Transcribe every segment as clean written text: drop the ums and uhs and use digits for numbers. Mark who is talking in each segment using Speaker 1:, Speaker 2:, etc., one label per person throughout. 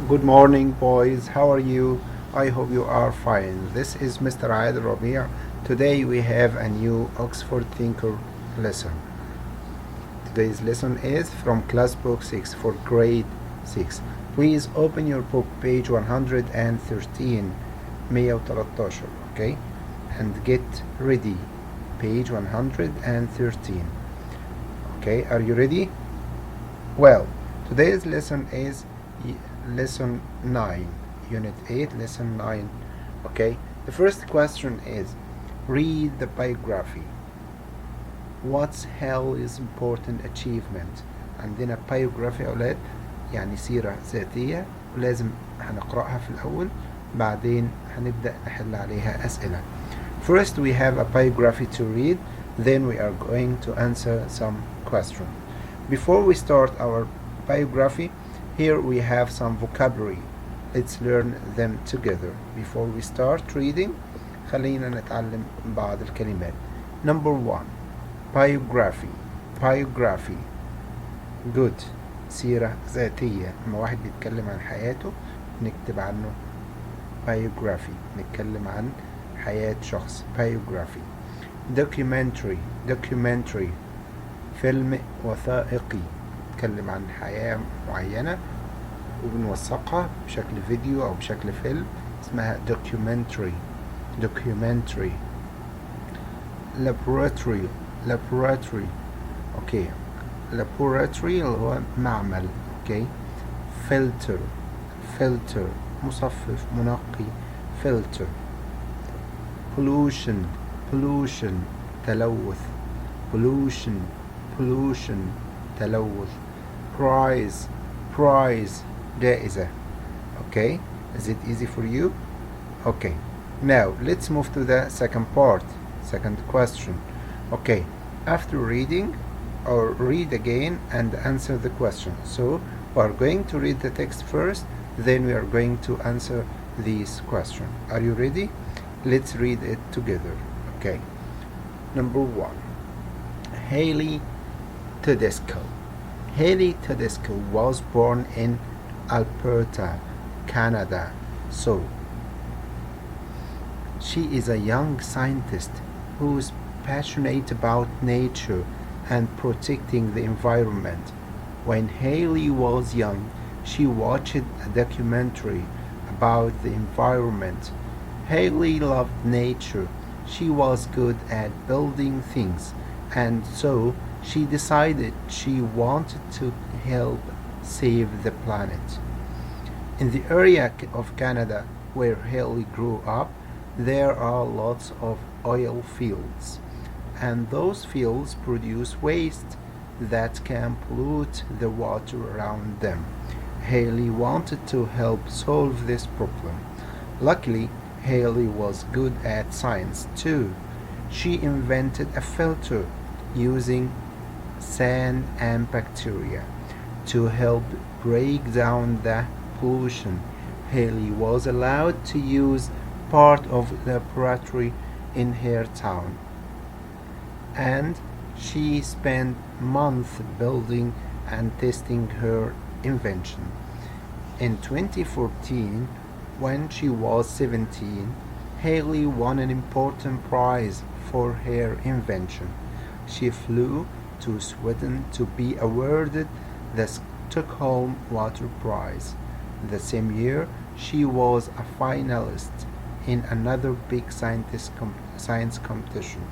Speaker 1: Good morning, boys. How are you? I hope you are fine. This is Mr. Aid Rabia. Today we have a new Oxford Thinker lesson. Today's lesson is from class book 6 for grade 6. Please open your book, page 113, 113, okay? And get ready, page 113. Okay, are you ready? Well, today's lesson is lesson 9, unit 8, lesson 9. Okay, the first question is read the biography. What's Haley's important achievement? عندنا biography يا أولاد يعني سيرة ذاتية ولازم هنقرأها في الأول بعدين هنبدأ نحل عليها أسئلة. First we have a biography to read, then we are going to answer some questions. Before we start our biography, here we have some vocabulary. Let's learn them together. Before we start reading, خلينا نتعلم بعض الكلمات. Number 1. Biography. Biography. Good. سيرة ذاتية. لما واحد بيتكلم عن حياته نكتب عنه biography. نتكلم عن حياة شخص. Biography. Documentary. Documentary. فيلم وثائقي. نتكلم عن حياة معينة وبنوثقها بشكل فيديو أو بشكل فيلم اسمها documentary. Documentary. Laboratory. Laboratory. Okay. Laboratory اللي هو معمل. Okay. Filter. Filter. مصفف منقي. Filter. Pollution. Pollution. تلوث. Pollution. Pollution. تلوث. Prize. Prize. جائزة. Okay. Is it easy for you? Okay. Now let's move to the second part. Second question. Okay. After reading or read again and answer the question. So we are going to read the text first, then we are going to answer these questions. Are you ready? Let's read it together. Okay. Number 1. Haley Tedesco. Haley Tedesco was born in Alberta, Canada. So, she is a young scientist who is passionate about nature and protecting the environment. When Haley was young, she watched a documentary about the environment. Haley loved nature. She was good at building things, and so she decided she wanted to help save the planet. In the area of Canada where Haley grew up, there are lots of oil fields, and those fields produce waste that can pollute the water around them. Haley wanted to help solve this problem. Luckily, Haley was good at science too. She invented a filter using sand and bacteria to help break down the pollution. Haley was allowed to use part of the laboratory in her town, and she spent months building and testing her invention. In 2014, when she was 17, Haley won an important prize for her invention. She flew to Sweden to be awarded the Stockholm Water Prize. The same year, she was a finalist in another big science competition.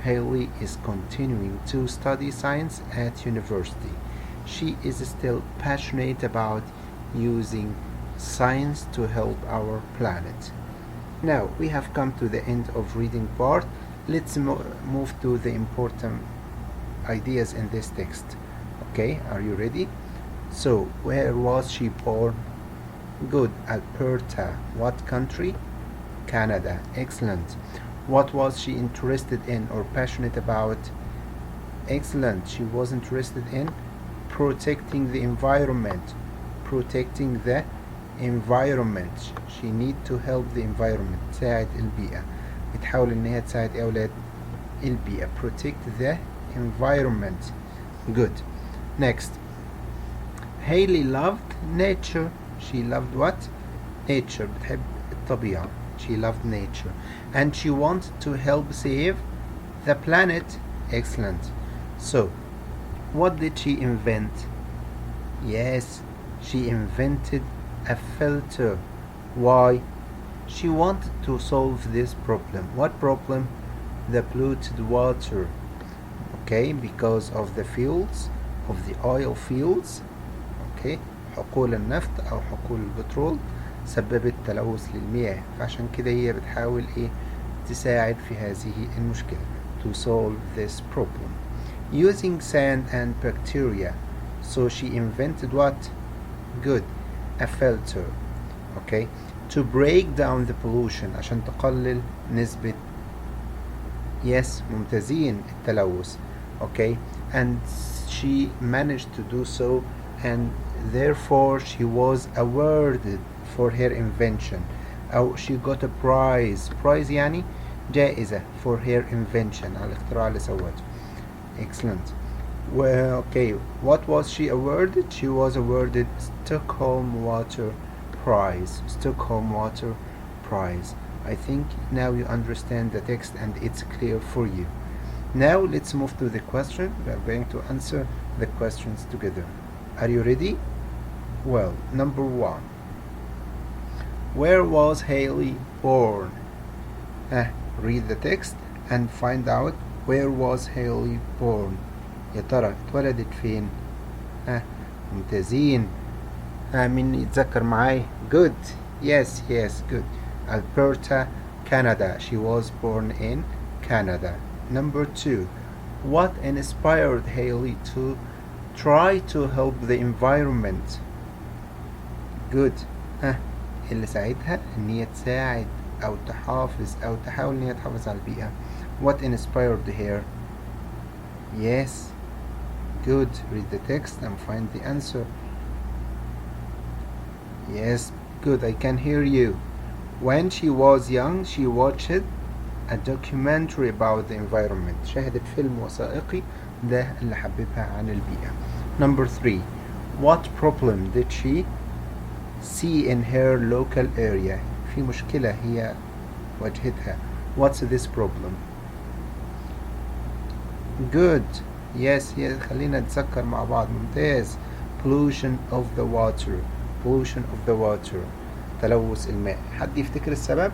Speaker 1: Haley is continuing to study science at university. She is still passionate about using science to help our planet. Now we have come to the end of reading part. Let's move to the important ideas in this text. Okay, are you ready? So, where was she born? Good. Alberta. What country? Canada. Excellent. What was she interested in or passionate about? Excellent. She was interested in protecting the environment. Protecting the environment. She need to help the environment. تساعد البيئة. بتحاول إن هي تساعد أولاد البيئة. Protect the environment. Good. Next. Haley loved nature. she loved what? Nature. بتحب الطبيعة. She loved nature. And she wanted to help save the planet. Excellent. So, what did she invent? Yes, she invented a filter. Why? She wanted to solve this problem. What problem? The polluted water. Okay, because of the fields, of the oil fields. Okay, حقول النفط أو حقول البترول سببت تلوث للمياه، فعشان كده هي بتحاول تساعد في هذه المشكلة. To solve this problem using sand and bacteria. So she invented what? Good, a filter. Okay, to break down the pollution عشان تقلل نسبة ممتازين التلوث. Okay, and she managed to do so, and therefore she was awarded for her invention. أو she got a prize. Prize يعني جائزة for her invention على الاختراع اللي سوته. Excellent. Well, okay, what was she awarded? She was awarded Stockholm Water Prize. Stockholm Water Prize. I think now you understand the text and it's clear for you. Now let's move to the question. We are going to answer the questions together. Are you ready? Well, number 1. Where was Haley born? Read the text and find out where was Haley born. يا ترى اتولدت فين؟ ممتازين. مين يتذكر معاي؟ Good. Yes, good. Alberta, Canada. She was born in Canada. Number 2. What inspired Haley to try to help the environment? Good. اللي ساعدها ان هي تساعد او تحافظ او تحاول ان هي تحافظ على البيئة. What inspired her? Yes. Good. Read the text and find the answer. Yes. Good. I can hear you. When she was young, she watched a documentary about the environment. شاهدت فيلم وثائقي ده اللي حببها عن البيئة. Number 3. What problem did she see in her local area? في مشكلة هي واجهتها. What's this problem? Good. Yes, خلينا نتذكر مع بعض. ممتاز. Pollution of the water. Pollution of the water. تلوث الماء. حد يفتكر السبب؟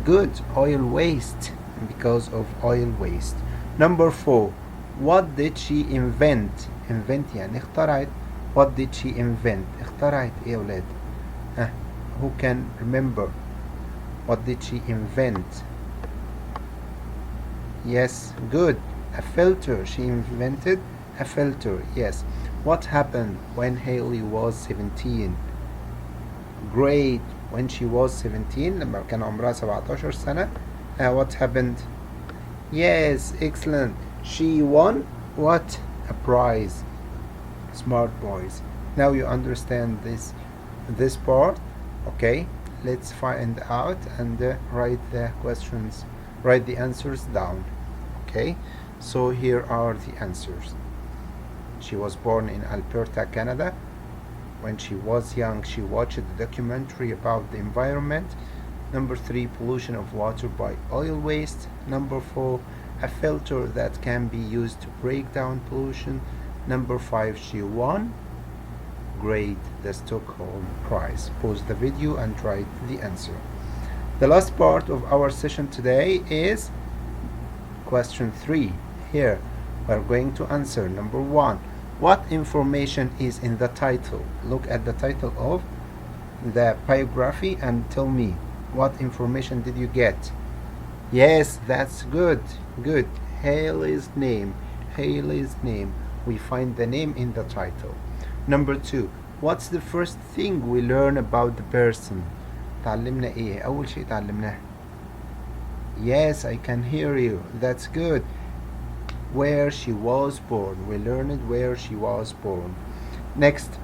Speaker 1: Good. Oil waste. Because of oil waste. Number 4. What did she invent? Invent يعني اخترعت. What did she invent? اخترعت ايه يا ولاد؟ Who can remember? What did she invent? Yes, good. A filter. She invented a filter. Yes. What happened when Haley was 17? Great. When she was 17 لما كان عمرها 17 سنة. What happened? Yes, excellent. She won what? A prize. Smart boys. Now you understand this part. Okay, let's find out and write the questions, write the answers down. Okay, so here are the answers. She was born in Alberta, Canada. When she was young, she watched a documentary about the environment. Number 3, pollution of water by oil waste. Number 4, a filter that can be used to break down pollution. Number 5, she won. Great, the Stockholm Prize. Pause the video and write the answer. The last part of our session today is question 3. Here we are going to answer number 1. What information is in the title? Look at the title of the biography and tell me what information did you get. Yes, that's good. Good. Haley's name. Haley's name. We find the name in the title. Number 2. What's the first thing we learn about the person? تعلمنا ايه؟ أول شيء تعلمناه. Yes, I can hear you. That's good. Where she was born. We learned where she was born. Next.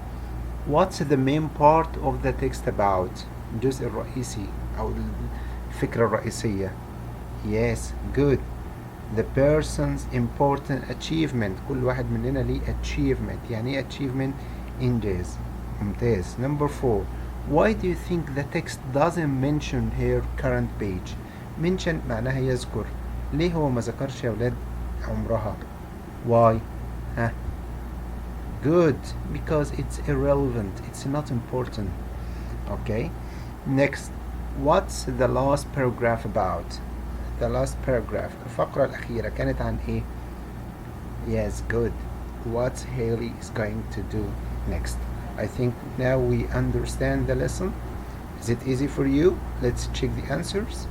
Speaker 1: What's the main part of the text about? الجزء الرئيسي أو الفكرة الرئيسية. Yes, good. The person's important achievement. كل واحد مننا ليه achievement. يعني ايه achievement؟ إنجاز. ممتاز. Number 4. Why do you think the text doesn't mention her current page? mention معناها يذكر. ليه هو ما ذكرش يا ولاد عمرها؟ Why? ها. Good, because it's irrelevant. It's not important. Okay. Next. What's the last paragraph about? The last paragraph. الفقرة الأخيرة كانت عن إيه؟ Yes, good. What Haley is going to do next. I think now we understand the lesson. Is it easy for you? Let's check the answers.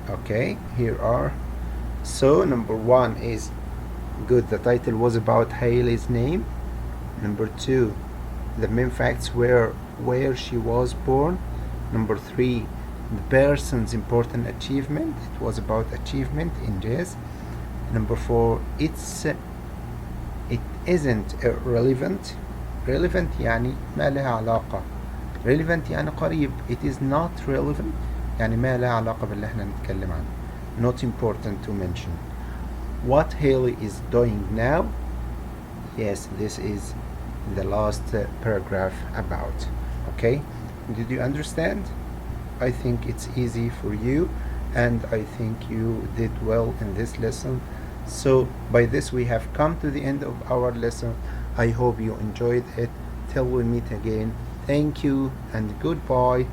Speaker 1: Okay, here are. So number 1 is good. The title was about Haley's name. Number 2, the main facts were where she was born. Number 3, the person's important achievement. It was about achievement in jazz. Number 4, it isn't relevant. Relevant يعني ما لها علاقة. Relevant يعني قريب. It is not relevant يعني ما لها علاقة باللي احنا نتكلم عنه. Not important to mention. What Haley is doing now. Yes, this is the last paragraph about. Okay, did you understand? I think it's easy for you, and I think you did well in this lesson. So by this we have come to the end of our lesson. I hope you enjoyed it. Till we meet again, thank you and goodbye.